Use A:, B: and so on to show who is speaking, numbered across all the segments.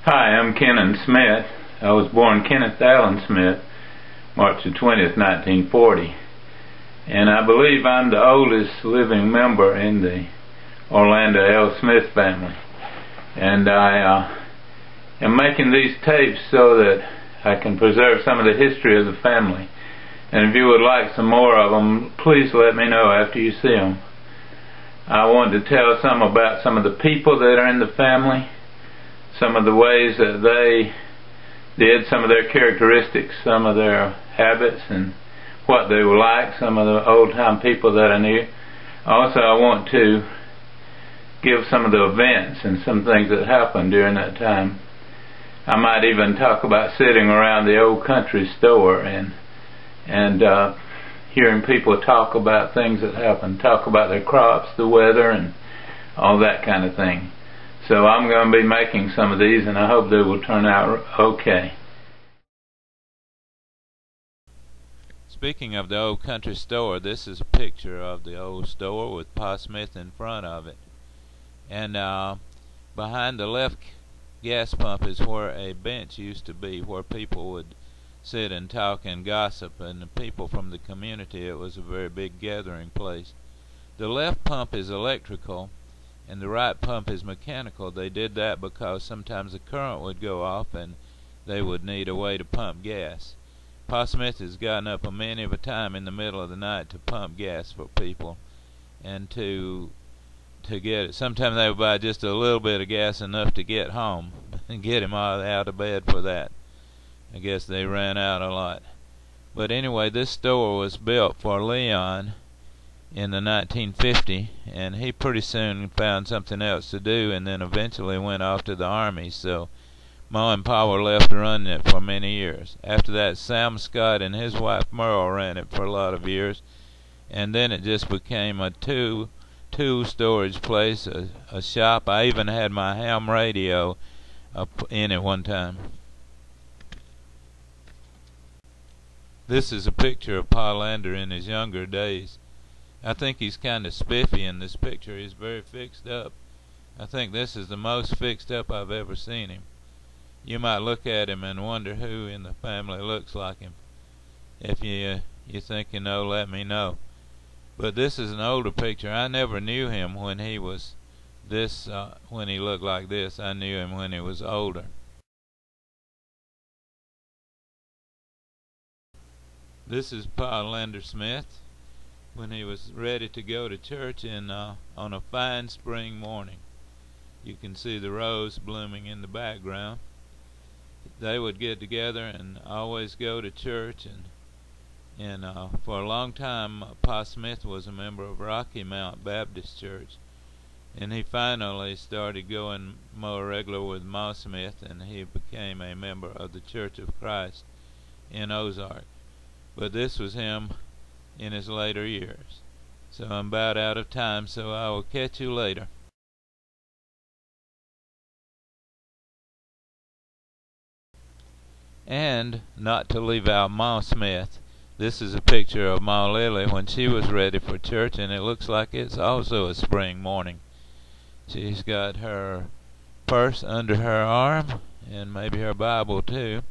A: Hi, I'm Kenneth Smith. I was born Kenneth Allen Smith, March the 20th, 1940. And I believe I'm the oldest living member in the Orlando L. Smith family. And I am making these tapes so that I can preserve some of the history of the family. And if you would like some more of them, please let me know after you see them. I want to tell some about some of the people that are in the family, some of the ways that they did, some of their characteristics, some of their habits and what they were like, some of the old-time people that I knew. Also, I want to give some of the events and some things that happened during that time. I might even talk about sitting around the old country store and hearing people talk about things that happened, talk about their crops, the weather, and all that kind of thing. So I'm going to be making some of these, and I hope they will turn out okay.
B: Speaking of the old country store, this is a picture of the old store with Pa Smith in front of it. And behind the left gas pump is where a bench used to be, where people would sit and talk and gossip, and the people from the community. It was a very big gathering place. The left pump is electrical and the right pump is mechanical. They did that because sometimes the current would go off and they would need a way to pump gas. Pa Smith has gotten up many a time in the middle of the night to pump gas for people and to get it. Sometimes they would buy just a little bit of gas, enough to get home and get him out of bed for that. I guess they ran out a lot. But anyway, this store was built for Leon in the 1950, and he pretty soon found something else to do and then eventually went off to the Army. So Ma and Pa were left running it for many years. After that, Sam Scott and his wife Merle ran it for a lot of years, and then it just became a two storage place, a shop. I even had my ham radio up in it one time. This is a picture of Pa Lander in his younger days. I think he's kind of spiffy in this picture. He's very fixed up. I think this is the most fixed up I've ever seen him. You might look at him and wonder who in the family looks like him. If you think you know, let me know. But this is an older picture. I never knew him when he was this, when he looked like this. I knew him when he was older. This is Pa Lander Smith when he was ready to go to church on a fine spring morning. You can see the rose blooming in the background. They would get together and always go to church, and for a long time Pa Smith was a member of Rocky Mount Baptist Church, and he finally started going more regular with Ma Smith, and he became a member of the Church of Christ in Ozark. But this was him in his later years. So I'm about out of time, so I will catch you later. And not to leave out Ma Smith, this is a picture of Ma Lily when she was ready for church, and it looks like it's also a spring morning. She's got her purse under her arm and maybe her Bible too,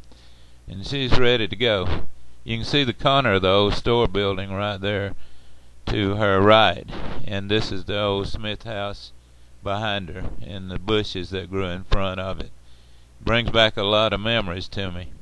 B: and she's ready to go. You can see the corner of the old store building right there to her right, and this is the old Smith house behind her and the bushes that grew in front of it. Brings back a lot of memories to me.